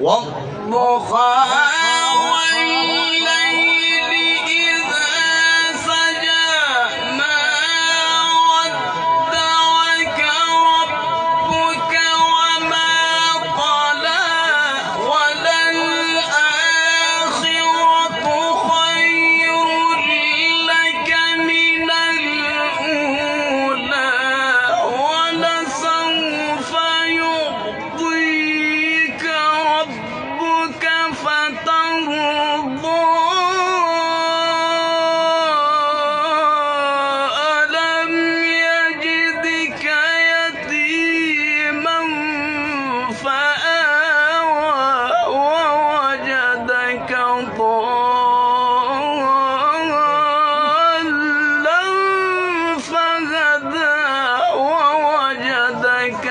والضحى والليل إذا سجى ما ودعك ربك وما قلى وللآخرة خير لك من الأولى ولسوف يعطيك ربك فترضى ألم يجدك يتيما فآوى ووجدك ضالا فهدى ووجدك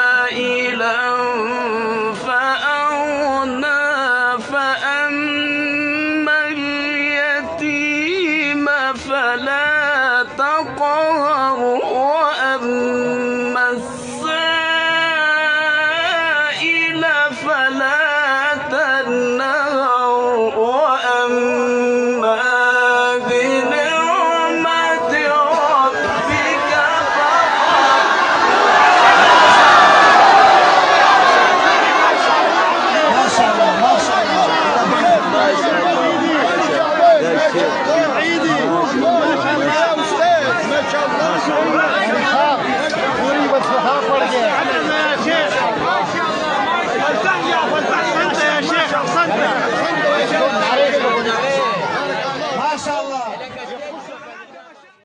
عائلا فأغنى فأما اليتيم فلا تقهر وأما السائل فلا تنهر وأما بنعمة ربك ما شاء الله ما شاء الله. عيدي ما شاء الله يا أستاذ ما شاء الله.